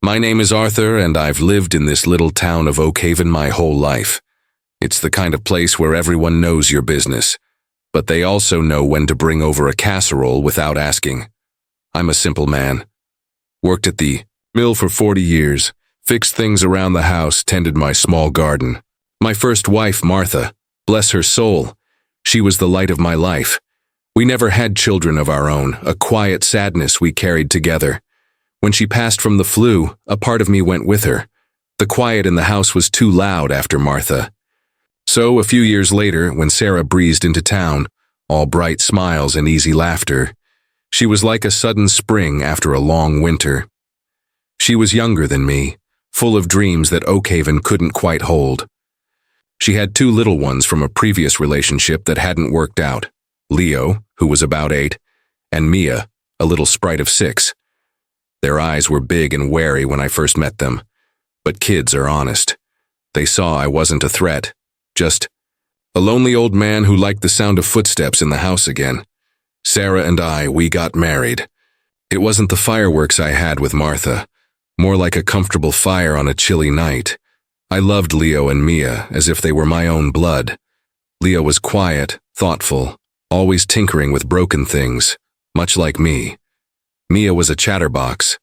My name is Arthur, and I've lived in this little town of Oakhaven my whole life. It's the kind of place where everyone knows your business, but they also know when to bring over a casserole without asking. I'm a simple man. Worked at the mill for 40 years, fixed things around the house, tended my small garden. My first wife, Martha, bless her soul, she was the light of my life. We never had children of our own, a quiet sadness we carried together. When she passed from the flu, a part of me went with her. The quiet in the house was too loud after Martha. So, a few years later, when Sarah breezed into town, all bright smiles and easy laughter, she was like a sudden spring after a long winter. She was younger than me, full of dreams that Oakhaven couldn't quite hold. She had 2 little ones from a previous relationship that hadn't worked out, Leo, who was about 8, and Mia, a little sprite of 6. Their eyes were big and wary when I first met them, but kids are honest. They saw I wasn't a threat, just a lonely old man who liked the sound of footsteps in the house again. Sarah and we got married. It wasn't the fireworks I had with Martha, more like a comfortable fire on a chilly night. I loved Leo and Mia as if they were my own blood. Leo was quiet, thoughtful, always tinkering with broken things, much like me. Mia was a chatterbox,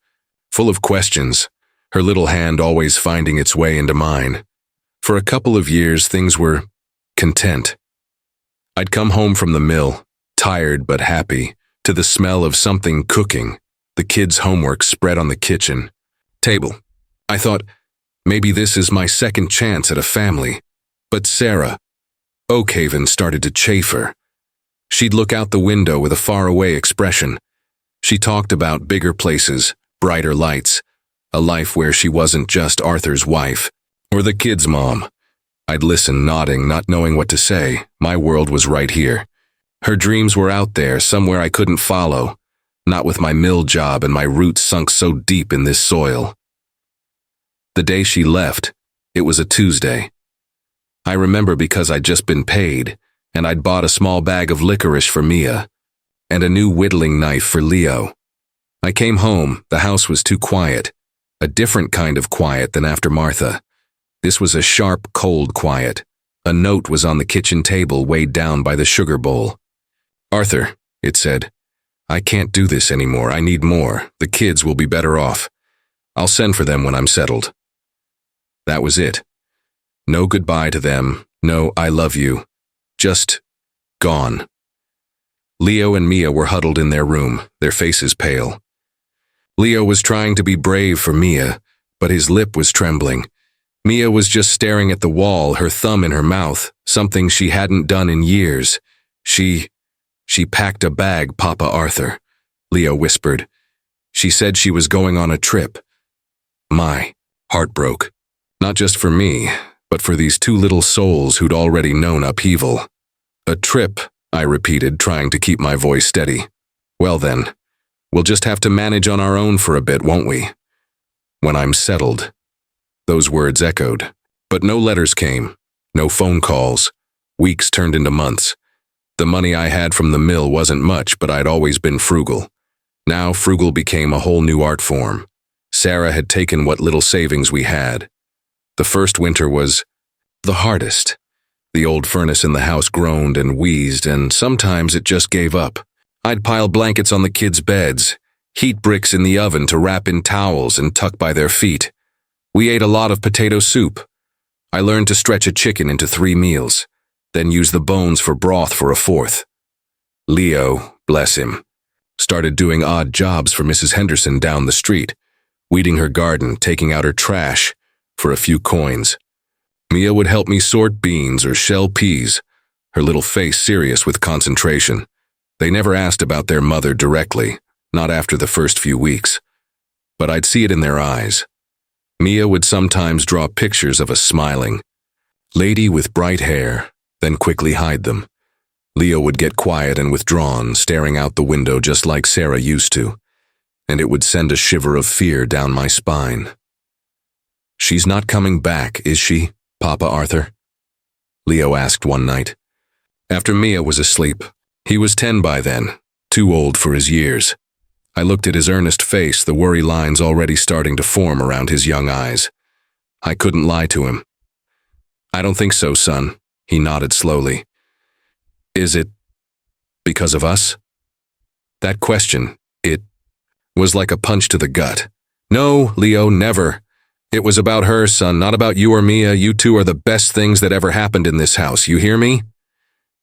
full of questions, her little hand always finding its way into mine. For a couple of years, things were content. I'd come home from the mill, tired but happy, to the smell of something cooking, the kids' homework spread on the kitchen table. I thought, maybe this is my second chance at a family. But Sarah, Oakhaven, started to chafe her. She'd look out the window with a faraway expression. She talked about bigger places, brighter lights, a life where she wasn't just Arthur's wife, or the kids' mom. I'd listen, nodding, not knowing what to say. My world was right here. Her dreams were out there, somewhere I couldn't follow, not with my mill job and my roots sunk so deep in this soil. The day she left, it was a Tuesday. I remember because I'd just been paid, and I'd bought a small bag of licorice for Mia, and a new whittling knife for Leo. I came home, the house was too quiet, a different kind of quiet than after Martha. This was a sharp, cold quiet. A note was on the kitchen table, weighed down by the sugar bowl. "Arthur," it said, "I can't do this anymore. I need more. The kids will be better off. I'll send for them when I'm settled." That was it. No goodbye to them, no "I love you." Just gone. Leo and Mia were huddled in their room, their faces pale. Leo was trying to be brave for Mia, but his lip was trembling. Mia was just staring at the wall, her thumb in her mouth, something she hadn't done in years. She packed a bag, Papa Arthur, Leo whispered. She said she was going on a trip. My heart broke. Not just for me, but for these 2 little souls who'd already known upheaval. "A trip," I repeated, trying to keep my voice steady. "Well then, we'll just have to manage on our own for a bit, won't we? When I'm settled." Those words echoed, but no letters came, no phone calls. Weeks turned into months. The money I had from the mill wasn't much, but I'd always been frugal. Now frugal became a whole new art form. Sarah had taken what little savings we had. The first winter was the hardest. The old furnace in the house groaned and wheezed, and sometimes it just gave up. I'd pile blankets on the kids' beds, heat bricks in the oven to wrap in towels and tuck by their feet. We ate a lot of potato soup. I learned to stretch a chicken into 3 meals, then use the bones for broth for a 4th. Leo, bless him, started doing odd jobs for Mrs. Henderson down the street, weeding her garden, taking out her trash, for a few coins. Mia would help me sort beans or shell peas, her little face serious with concentration. They never asked about their mother directly, not after the first few weeks. But I'd see it in their eyes. Mia would sometimes draw pictures of a smiling lady with bright hair, then quickly hide them. Leo would get quiet and withdrawn, staring out the window just like Sarah used to, and it would send a shiver of fear down my spine. "She's not coming back, is she, Papa Arthur?" Leo asked one night. After Mia was asleep. He was 10 by then, too old for his years. I looked at his earnest face, the worry lines already starting to form around his young eyes. I couldn't lie to him. "I don't think so, son," he nodded slowly. "Is it because of us?" That question, it was like a punch to the gut. "No, Leo, never. It was about her, son, not about you or Mia. You two are the best things that ever happened in this house, you hear me?"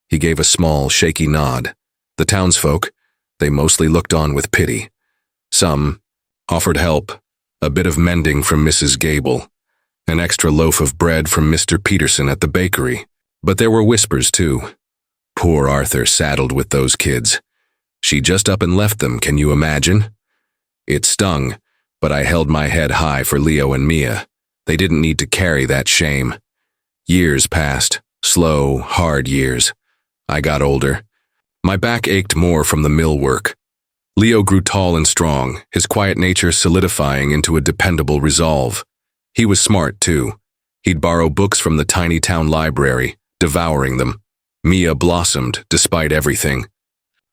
He gave a small, shaky nod. The townsfolk, they mostly looked on with pity. Some offered help, a bit of mending from Mrs. Gable, an extra loaf of bread from Mr. Peterson at the bakery. But there were whispers, too. Poor Arthur saddled with those kids. She just up and left them, can you imagine? It stung, but I held my head high for Leo and Mia. They didn't need to carry that shame. Years passed, slow, hard years. I got older. My back ached more from the mill work. Leo grew tall and strong, his quiet nature solidifying into a dependable resolve. He was smart, too. He'd borrow books from the tiny town library, devouring them. Mia blossomed, despite everything.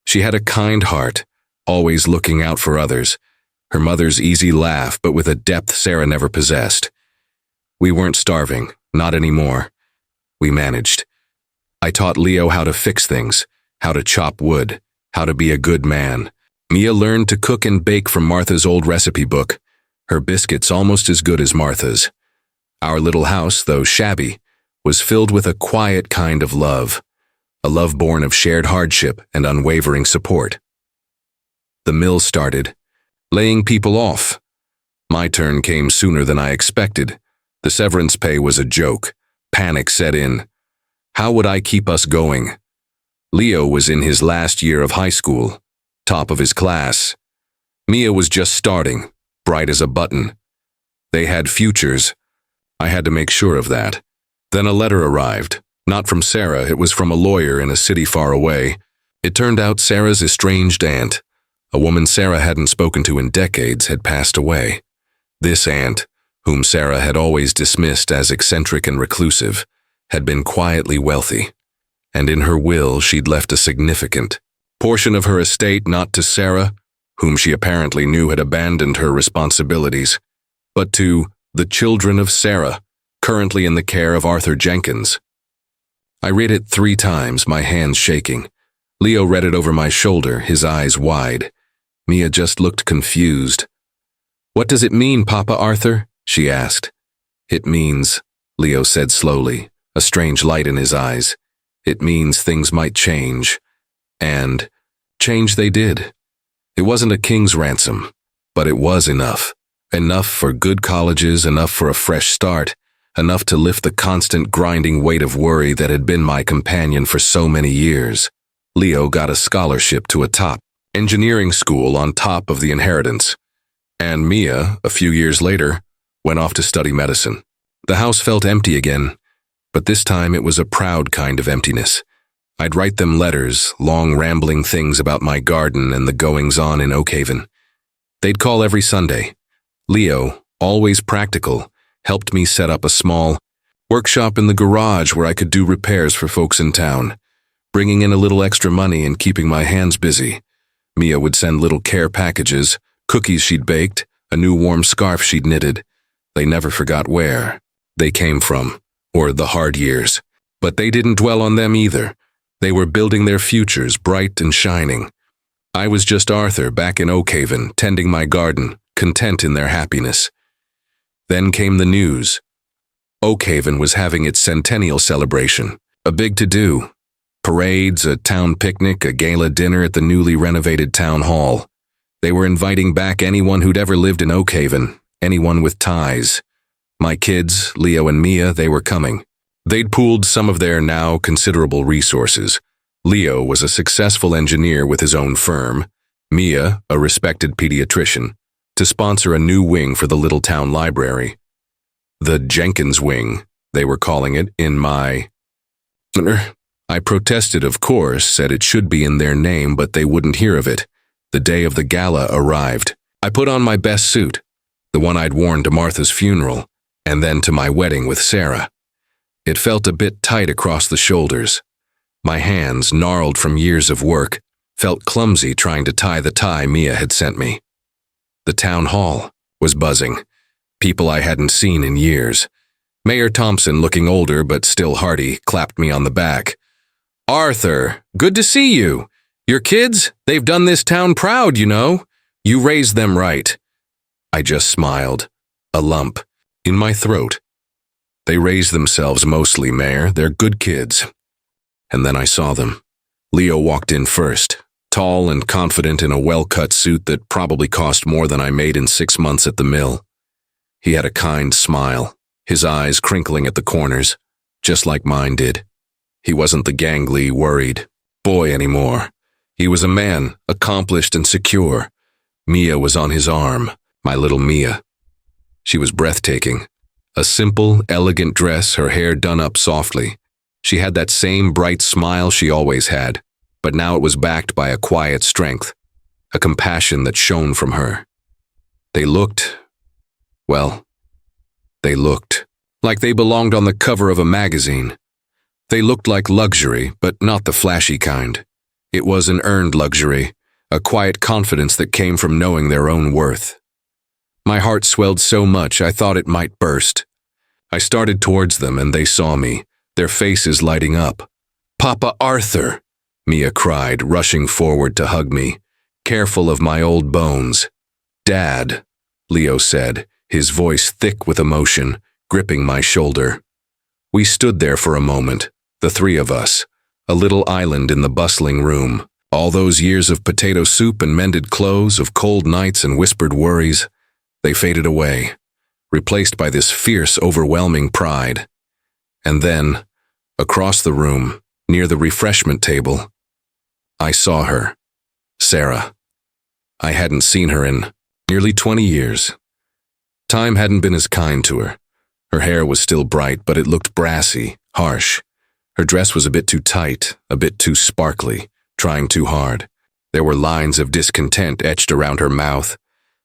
She had a kind heart, always looking out for others. Her mother's easy laugh, but with a depth Sarah never possessed. We weren't starving, not anymore. We managed. I taught Leo how to fix things, how to chop wood, how to be a good man. Mia learned to cook and bake from Martha's old recipe book, her biscuits almost as good as Martha's. Our little house, though shabby, was filled with a quiet kind of love, a love born of shared hardship and unwavering support. The mill started, laying people off. My turn came sooner than I expected. The severance pay was a joke. Panic set in. How would I keep us going? Leo was in his last year of high school, top of his class. Mia was just starting, bright as a button. They had futures. I had to make sure of that. Then a letter arrived. Not from Sarah, it was from a lawyer in a city far away. It turned out Sarah's estranged aunt, a woman Sarah hadn't spoken to in decades, had passed away. This aunt, whom Sarah had always dismissed as eccentric and reclusive, had been quietly wealthy, and in her will she'd left a significant portion of her estate not to Sarah, whom she apparently knew had abandoned her responsibilities, but to the children of Sarah, currently in the care of Arthur Jenkins. I read it 3 times, my hands shaking. Leo read it over my shoulder, his eyes wide. Mia just looked confused. "What does it mean, Papa Arthur?" she asked. "It means," Leo said slowly, a strange light in his eyes, "it means things might change." And change they did. It wasn't a king's ransom, but it was enough. Enough for good colleges, enough for a fresh start, enough to lift the constant grinding weight of worry that had been my companion for so many years. Leo got a scholarship to a top engineering school on top of the inheritance. And Mia, a few years later, went off to study medicine. The house felt empty again, but this time it was a proud kind of emptiness. I'd write them letters, long rambling things about my garden and the goings-on in Oakhaven. They'd call every Sunday. Leo, always practical, helped me set up a small workshop in the garage where I could do repairs for folks in town, bringing in a little extra money and keeping my hands busy. Mia would send little care packages, cookies she'd baked, a new warm scarf she'd knitted. They never forgot where they came from, or the hard years. But they didn't dwell on them either. They were building their futures bright and shining. I was just Arthur back in Oakhaven, tending my garden, content in their happiness. Then came the news. Oakhaven was having its centennial celebration, a big to-do. Parades, a town picnic, a gala dinner at the newly renovated town hall. They were inviting back anyone who'd ever lived in Oakhaven, anyone with ties. My kids, Leo and Mia, they were coming. They'd pooled some of their now considerable resources. Leo was a successful engineer with his own firm, Mia, a respected pediatrician, to sponsor a new wing for the little town library. The Jenkins Wing, they were calling it, in my honor. I protested, of course, said it should be in their name, but they wouldn't hear of it. The day of the gala arrived. I put on my best suit, the one I'd worn to Martha's funeral, and then to my wedding with Sarah. It felt a bit tight across the shoulders. My hands, gnarled from years of work, felt clumsy trying to tie the tie Mia had sent me. The town hall was buzzing. People I hadn't seen in years. Mayor Thompson, looking older but still hearty, clapped me on the back. "Arthur, good to see you. Your kids, they've done this town proud, you know. You raised them right." I just smiled, a lump in my throat. "They raised themselves mostly, Mayor. They're good kids." And then I saw them. Leo walked in first, tall and confident in a well-cut suit that probably cost more than I made in 6 months at the mill. He had a kind smile, his eyes crinkling at the corners, just like mine did. He wasn't the gangly, worried boy anymore. He was a man, accomplished and secure. Mia was on his arm, my little Mia. She was breathtaking. A simple, elegant dress, her hair done up softly. She had that same bright smile she always had, but now it was backed by a quiet strength, a compassion that shone from her. They looked like they belonged on the cover of a magazine. They looked like luxury, but not the flashy kind. It was an earned luxury, a quiet confidence that came from knowing their own worth. My heart swelled so much I thought it might burst. I started towards them and they saw me, their faces lighting up. "Papa Arthur!" Mia cried, rushing forward to hug me, careful of my old bones. "Dad," Leo said, his voice thick with emotion, gripping my shoulder. We stood there for a moment, the three of us, a little island in the bustling room. All those years of potato soup and mended clothes, of cold nights and whispered worries, they faded away, replaced by this fierce, overwhelming pride. And then, across the room, near the refreshment table, I saw her, Sarah. I hadn't seen her in nearly 20 years. Time hadn't been as kind to her. Her hair was still bright, but it looked brassy, harsh. Her dress was a bit too tight, a bit too sparkly, trying too hard. There were lines of discontent etched around her mouth,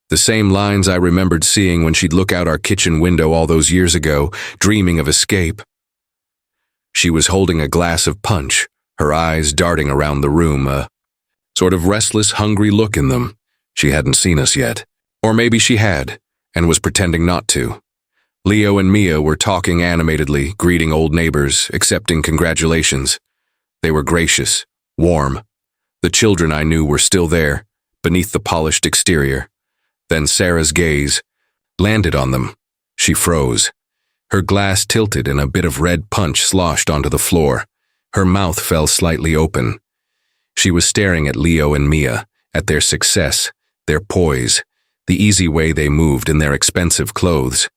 the same lines I remembered seeing when she'd look out our kitchen window all those years ago, dreaming of escape. She was holding a glass of punch, her eyes darting around the room, a sort of restless, hungry look in them. She hadn't seen us yet. Or maybe she had, and was pretending not to. Leo and Mia were talking animatedly, greeting old neighbors, accepting congratulations. They were gracious, warm. The children I knew were still there, beneath the polished exterior. Then Sarah's gaze landed on them. She froze. Her glass tilted and a bit of red punch sloshed onto the floor. Her mouth fell slightly open. She was staring at Leo and Mia, at their success, their poise, the easy way they moved in their expensive clothes,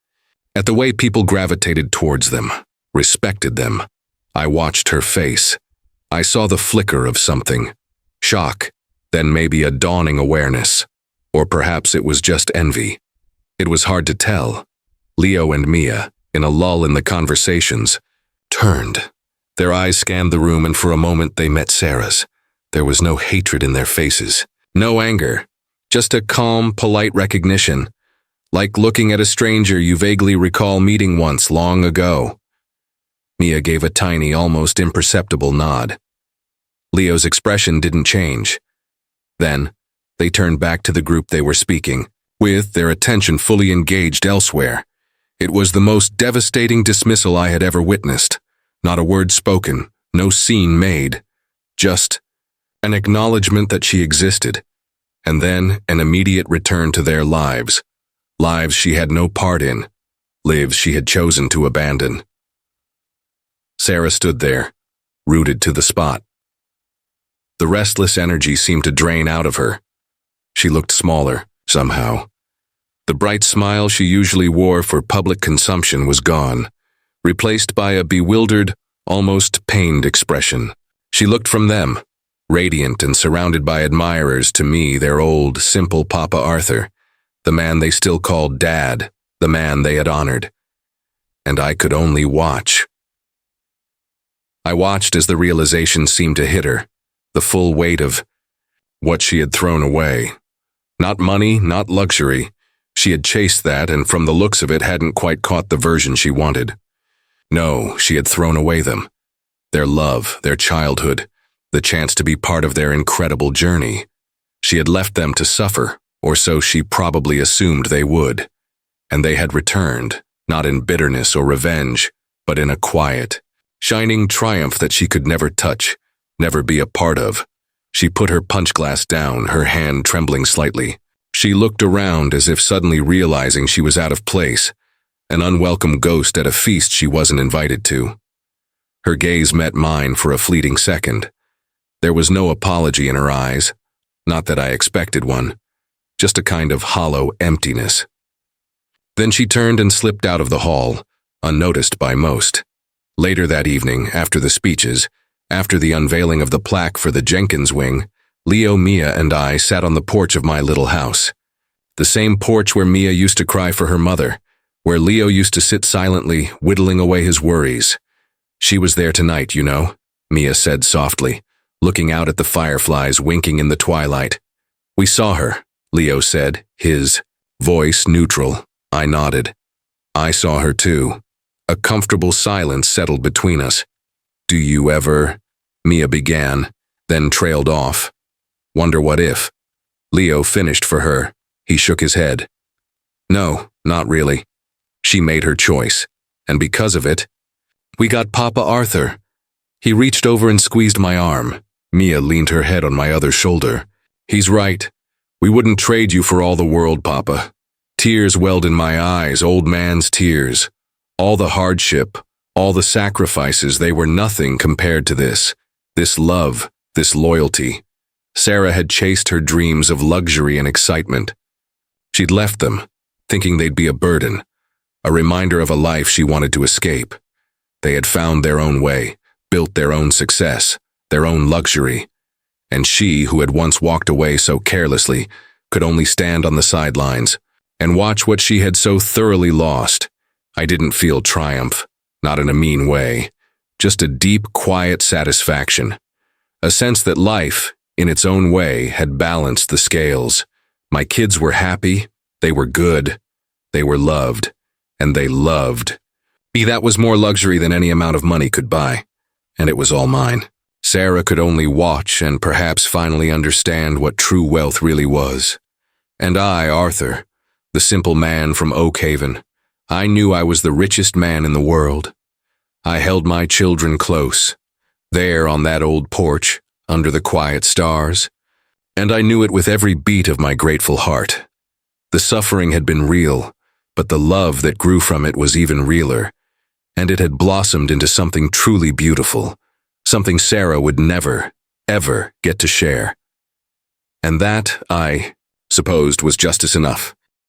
at the way people gravitated towards them, respected them. I watched her face. I saw the flicker of something. Shock, then maybe a dawning awareness. Or perhaps it was just envy. It was hard to tell. Leo and Mia, in a lull in the conversations, turned. Their eyes scanned the room and for a moment they met Sarah's. There was no hatred in their faces, no anger, just a calm, polite recognition, like looking at a stranger you vaguely recall meeting once long ago. Mia gave a tiny, almost imperceptible nod. Leo's expression didn't change. Then, they turned back to the group they were speaking, with their attention fully engaged elsewhere. It was the most devastating dismissal I had ever witnessed. Not a word spoken, no scene made. Just an acknowledgement that she existed, and then an immediate return to their lives. Lives she had no part in, lives she had chosen to abandon. Sarah stood there, rooted to the spot. The restless energy seemed to drain out of her. She looked smaller, somehow. The bright smile she usually wore for public consumption was gone, replaced by a bewildered, almost pained expression. She looked from them, radiant and surrounded by admirers, to me, their old, simple Papa Arthur, the man they still called Dad, the man they had honored. And I could only watch. I watched as the realization seemed to hit her, the full weight of what she had thrown away. Not money, not luxury. She had chased that, and from the looks of it hadn't quite caught the version she wanted. No, she had thrown away them. Their love, their childhood, the chance to be part of their incredible journey. She had left them to suffer, or so she probably assumed they would. And they had returned, not in bitterness or revenge, but in a quiet, shining triumph that she could never touch, never be a part of. She put her punch glass down, her hand trembling slightly. She looked around as if suddenly realizing she was out of place, an unwelcome ghost at a feast she wasn't invited to. Her gaze met mine for a fleeting second. There was no apology in her eyes, not that I expected one, just a kind of hollow emptiness. Then she turned and slipped out of the hall, unnoticed by most. Later that evening, after the speeches, after the unveiling of the plaque for the Jenkins wing, Leo, Mia, and I sat on the porch of my little house. The same porch where Mia used to cry for her mother, where Leo used to sit silently, whittling away his worries. "She was there tonight, you know," Mia said softly, looking out at the fireflies winking in the twilight. "We saw her," Leo said, his voice neutral. I nodded. I saw her too. A comfortable silence settled between us. "Do you ever?" Mia began, then trailed off. "Wonder what if?" Leo finished for her. He shook his head. "No, not really. She made her choice, and because of it, we got Papa Arthur." He reached over and squeezed my arm. Mia leaned her head on my other shoulder. "He's right. We wouldn't trade you for all the world, Papa." Tears welled in my eyes, old man's tears. All the hardship, all the sacrifices, they were nothing compared to this love, this loyalty. Sarah had chased her dreams of luxury and excitement. She'd left them, thinking they'd be a burden, a reminder of a life she wanted to escape. They had found their own way, built their own success, their own luxury. And she, who had once walked away so carelessly, could only stand on the sidelines and watch what she had so thoroughly lost. I didn't feel triumph, not in a mean way, just a deep, quiet satisfaction. A sense that life, in its own way, had balanced the scales. My kids were happy, they were good, they were loved, and they loved. That was more luxury than any amount of money could buy, and it was all mine. Sarah could only watch and perhaps finally understand what true wealth really was. And I, Arthur, the simple man from Oakhaven, I knew I was the richest man in the world. I held my children close, there on that old porch, under the quiet stars, and I knew it with every beat of my grateful heart. The suffering had been real, but the love that grew from it was even realer, and it had blossomed into something truly beautiful, something Sarah would never, ever get to share. And that, I supposed, was justice enough.